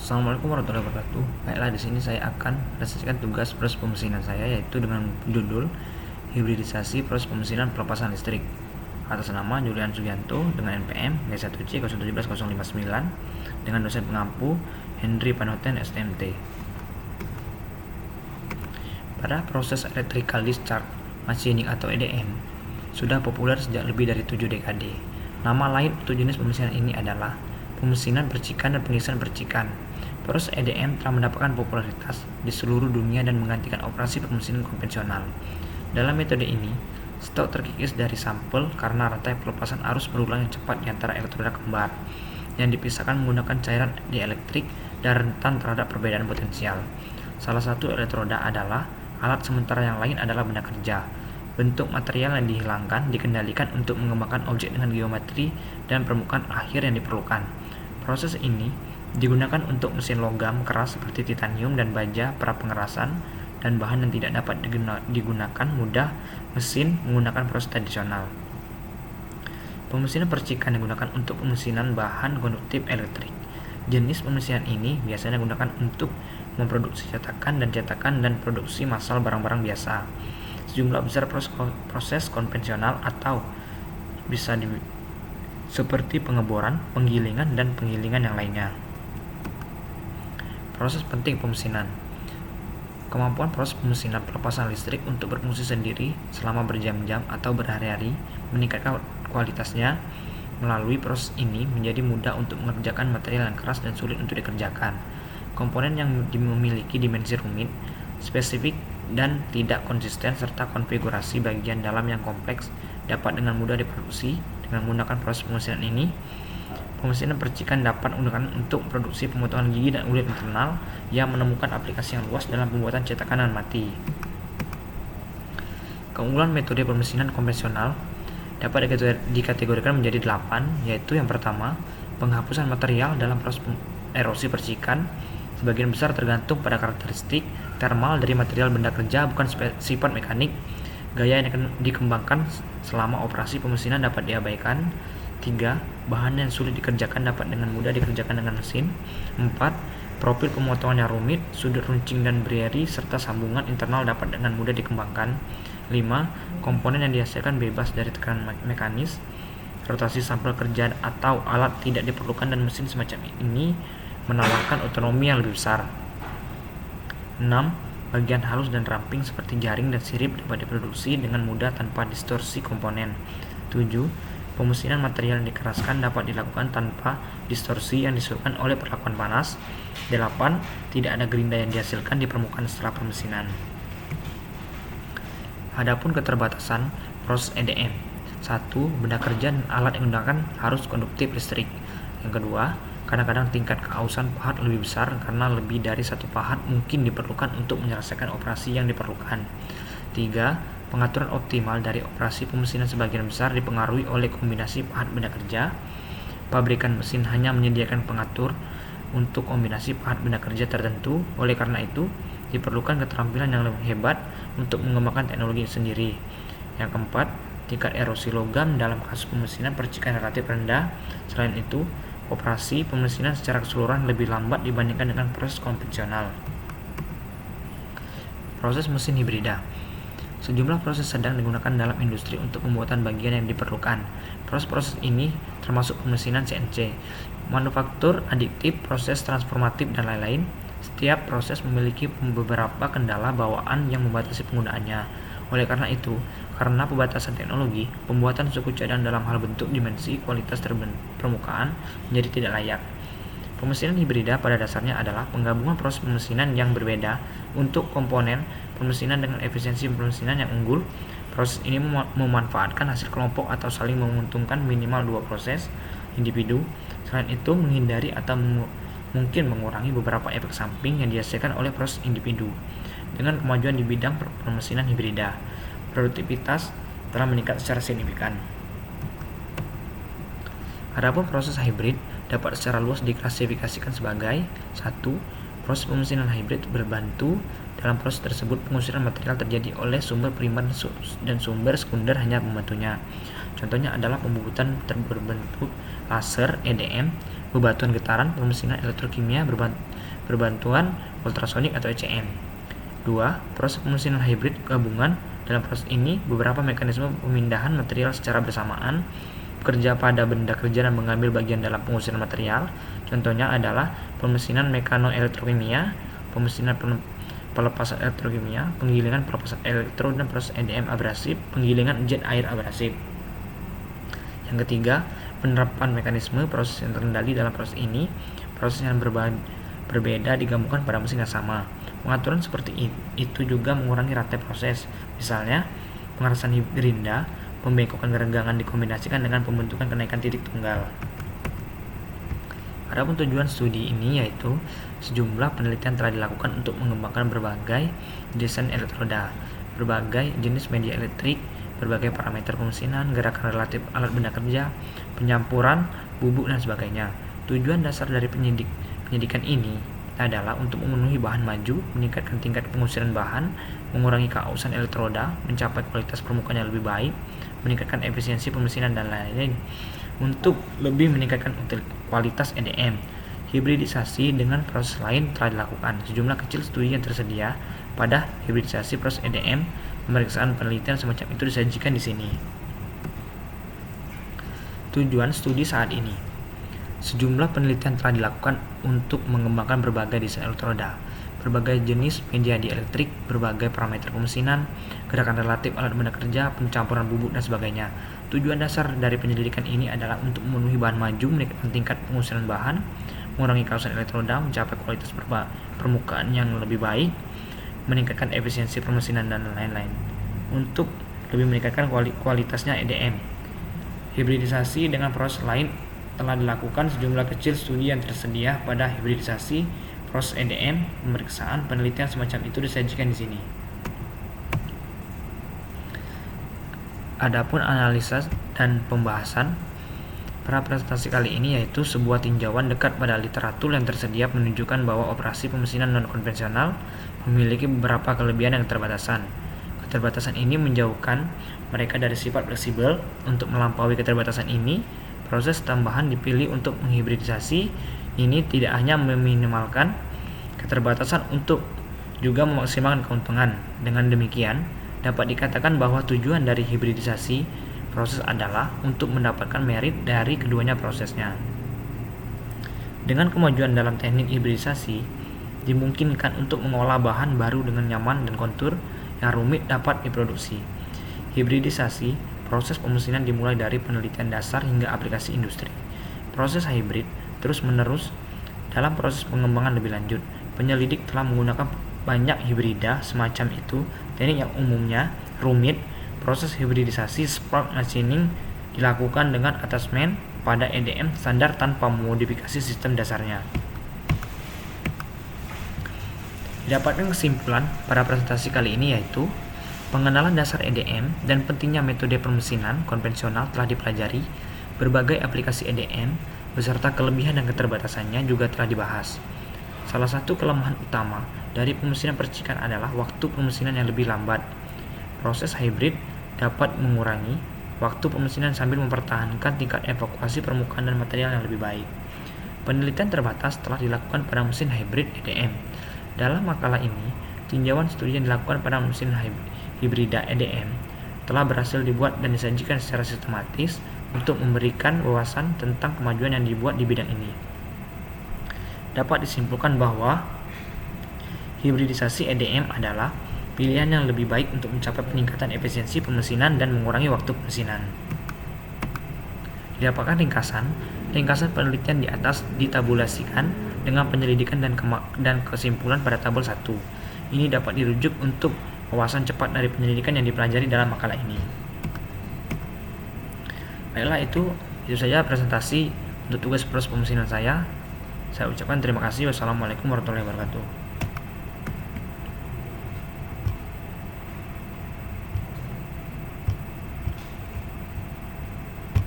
Assalamualaikum warahmatullahi wabarakatuh. Baiklah, di sini saya akan presentasikan tugas proses pemesinan saya, yaitu dengan judul hibridisasi proses pemesinan pelepasan listrik. Atas nama Julian Sugianto dengan NPM B1C 017059 dengan dosen pengampu Henry Panoten STMT. Pada proses electrical discharge machining atau EDM sudah populer sejak lebih dari 7 dekade. Nama lain untuk jenis pemesinan ini adalah pemesinan percikan dan pengisian percikan. Proses EDM telah mendapatkan popularitas di seluruh dunia dan menggantikan operasi pemesinan konvensional. Dalam metode ini, stok terkikis dari sampel karena rantai pelepasan arus berulang yang cepat di antara elektroda kembar yang dipisahkan menggunakan cairan dielektrik dan rentan terhadap perbedaan potensial. Salah satu elektroda adalah alat, sementara yang lain adalah benda kerja. Bentuk material yang dihilangkan dikendalikan untuk mengembangkan objek dengan geometri dan permukaan akhir yang diperlukan. Proses ini digunakan untuk mesin logam keras seperti titanium dan baja pra-pengerasan dan bahan yang tidak dapat digunakan mudah mesin menggunakan proses tradisional. Pemesinan percikan digunakan untuk pemesinan bahan konduktif elektrik. Jenis pemesinan ini biasanya digunakan untuk memproduksi cetakan dan produksi massal barang-barang biasa. Sejumlah besar proses konvensional atau bisa seperti pengeboran, penggilingan, dan penggilingan yang lainnya. Proses penting pemesinan. Kemampuan proses pemesinan pelepasan listrik untuk berfungsi sendiri selama berjam-jam atau berhari-hari meningkatkan kualitasnya. Melalui proses ini menjadi mudah untuk mengerjakan material yang keras dan sulit untuk dikerjakan. Komponen yang memiliki dimensi rumit, spesifik, dan tidak konsisten serta konfigurasi bagian dalam yang kompleks dapat dengan mudah diproduksi. Dengan menggunakan proses pemesinan ini, pemesinan percikan dapat digunakan untuk produksi pemotongan gigi dan kulit internal yang menemukan aplikasi yang luas dalam pembuatan cetakan dan mati. Keunggulan metode pemesinan konvensional dapat dikategorikan menjadi 8, yaitu yang pertama, penghapusan material dalam proses erosi percikan. Sebagian besar tergantung pada karakteristik termal dari material benda kerja, bukan sifat mekanik. Gaya yang dikembangkan selama operasi pemesinan dapat diabaikan. 3. Bahan yang sulit dikerjakan dapat dengan mudah dikerjakan dengan mesin. 4. Profil pemotongan yang rumit, sudut runcing dan berieri, serta sambungan internal dapat dengan mudah dikembangkan. 5. Komponen yang dihasilkan bebas dari tekanan mekanis. Rotasi sampel kerja atau alat tidak diperlukan dan mesin semacam ini menawarkan otonomi yang lebih besar. 6. Bagian halus dan ramping seperti jaring dan sirip dapat diproduksi dengan mudah tanpa distorsi komponen. 7. Pemesinan material yang dikeraskan dapat dilakukan tanpa distorsi yang disuruhkan oleh perlakuan panas. 8. Tidak ada gerinda yang dihasilkan di permukaan setelah pemesinan. Adapun keterbatasan proses EDM. 1. Benda kerja dan alat yang digunakan harus konduktif listrik. Yang kedua, kadang-kadang tingkat keausan pahat lebih besar karena lebih dari satu pahat mungkin diperlukan untuk menyelesaikan operasi yang diperlukan. 3. Pengaturan optimal dari operasi pemesinan sebagian besar dipengaruhi oleh kombinasi pahat benda kerja. Pabrikan mesin hanya menyediakan pengatur untuk kombinasi pahat benda kerja tertentu. Oleh karena itu, diperlukan keterampilan yang lebih hebat untuk mengembangkan teknologi sendiri. Yang keempat, tingkat erosi logam dalam kasus pemesinan percikan relatif rendah. Selain itu, operasi pemesinan secara keseluruhan lebih lambat dibandingkan dengan proses konvensional. Proses mesin hibrida. Sejumlah proses sedang digunakan dalam industri untuk pembuatan bagian yang diperlukan. Proses-proses ini termasuk pemesinan CNC, manufaktur adiktif, proses transformatif, dan lain-lain. Setiap proses memiliki beberapa kendala bawaan yang membatasi penggunaannya. Oleh karena itu, karena pembatasan teknologi, pembuatan suku cadang dalam hal bentuk, dimensi, kualitas permukaan menjadi tidak layak. Pemesinan hibrida pada dasarnya adalah penggabungan proses pemesinan yang berbeda untuk komponen pemesinan dengan efisiensi pemesinan yang unggul. Proses ini memanfaatkan hasil kelompok atau saling menguntungkan minimal 2 proses individu. Selain itu, menghindari atau mungkin mengurangi beberapa efek samping yang dihasilkan oleh proses individu. Dengan kemajuan di bidang pemesinan hibrida, produktivitas telah meningkat secara signifikan. Adapun proses hibrid dapat secara luas diklasifikasikan sebagai 1. Proses pemesinan hibrid berbantu. Dalam proses tersebut, pengusiran material terjadi oleh sumber primer dan sumber sekunder hanya membantunya. Contohnya adalah pembubutan berbentuk laser EDM bebatuan getaran, pemesinan elektrokimia berbantuan ultrasonik atau ECM. 2. Proses pemesinan hibrid gabungan. Dalam proses ini, beberapa mekanisme pemindahan material secara bersamaan bekerja pada benda kerja dan mengambil bagian dalam pengusiran material. Contohnya adalah pemesinan mekanoelektrokimia, pemesinan pelepasan elektrokimia, penggilingan pelepasan elektro, dan proses EDM abrasif, penggilingan jet air abrasif. Yang ketiga, penerapan mekanisme proses yang terkendali. Dalam proses ini, proses yang berbeda digabungkan pada mesin yang sama. Pengaturan seperti itu juga mengurangi rantai proses. Misalnya, pengerasan hibrida, pembengkokan gerenggangan dikombinasikan dengan pembentukan kenaikan titik tunggal. Adapun tujuan studi ini yaitu sejumlah penelitian telah dilakukan untuk mengembangkan berbagai desain elektroda, berbagai jenis media elektrik, berbagai parameter pemesinan, gerakan relatif alat benda kerja, penyampuran, bubuk, dan sebagainya. Tujuan dasar dari penyidikan ini adalah untuk memenuhi bahan maju, meningkatkan tingkat pengusiran bahan, mengurangi keausan elektroda, mencapai kualitas permukaan yang lebih baik, meningkatkan efisiensi pemesinan, dan lain-lain. Untuk lebih meningkatkan kualitas EDM, hibridisasi dengan proses lain telah dilakukan. Sejumlah kecil studi yang tersedia pada hibridisasi proses EDM, pemeriksaan penelitian semacam itu disajikan di sini. Tujuan studi saat ini. Sejumlah penelitian telah dilakukan untuk mengembangkan berbagai desain elektroda, berbagai jenis media dielektrik, berbagai parameter pemesinan, gerakan relatif alat benda kerja, pencampuran bubuk, dan sebagainya. Tujuan dasar dari penyelidikan ini adalah untuk memenuhi bahan maju, meningkatkan tingkat pengusiran bahan, mengurangi keausan elektroda, mencapai kualitas permukaan yang lebih baik, meningkatkan efisiensi pemesinan, dan lain-lain. Untuk lebih meningkatkan kualitasnya EDM, hibridisasi dengan proses lain telah dilakukan. Sejumlah kecil studi yang tersedia pada hibridisasi proses EDM, pemeriksaan penelitian semacam itu disajikan di sini. Adapun analisa dan pembahasan pada presentasi kali ini yaitu sebuah tinjauan dekat pada literatur yang tersedia menunjukkan bahwa operasi pemesinan non-konvensional memiliki beberapa kelebihan dan keterbatasan. Keterbatasan ini menjauhkan mereka dari sifat fleksibel. Untuk melampaui keterbatasan ini, proses tambahan dipilih untuk menghibridisasi. Ini tidak hanya meminimalkan keterbatasan untuk juga memaksimalkan keuntungan. Dengan demikian, dapat dikatakan bahwa tujuan dari hibridisasi proses adalah untuk mendapatkan merit dari keduanya prosesnya. Dengan kemajuan dalam teknik hibridisasi, dimungkinkan untuk mengolah bahan baru dengan nyaman dan kontur yang rumit dapat diproduksi. Hibridisasi proses pemesinan dimulai dari penelitian dasar hingga aplikasi industri. Proses hibrid terus-menerus. Dalam proses pengembangan lebih lanjut, penyelidik telah menggunakan banyak hibrida semacam itu. Teknik yang umumnya rumit. Proses hibridisasi spark machining dilakukan dengan attachment pada EDM standar tanpa modifikasi sistem dasarnya. Didapatkan kesimpulan pada presentasi kali ini yaitu pengenalan dasar EDM dan pentingnya metode pemesinan konvensional telah dipelajari. Berbagai aplikasi EDM beserta kelebihan dan keterbatasannya juga telah dibahas. Salah satu kelemahan utama dari pemesinan percikan adalah waktu pemesinan yang lebih lambat. Proses hibrid dapat mengurangi waktu pemesinan sambil mempertahankan tingkat evakuasi permukaan dan material yang lebih baik. Penelitian terbatas telah dilakukan pada mesin hibrid EDM. Dalam makalah ini, tinjauan studi yang dilakukan pada mesin hibrida EDM telah berhasil dibuat dan disajikan secara sistematis untuk memberikan wawasan tentang kemajuan yang dibuat di bidang ini. Dapat disimpulkan bahwa hibridisasi EDM adalah pilihan yang lebih baik untuk mencapai peningkatan efisiensi pemesinan dan mengurangi waktu pemesinan. Didapatkan ringkasan penelitian di atas ditabulasikan dengan penyelidikan dan kesimpulan pada tabel 1. Ini dapat dirujuk untuk wawasan cepat dari penyelidikan yang dipelajari dalam makalah ini. Baiklah, itu saja presentasi untuk tugas proses pemesinan saya. Saya ucapkan terima kasih. Wassalamualaikum warahmatullahi wabarakatuh.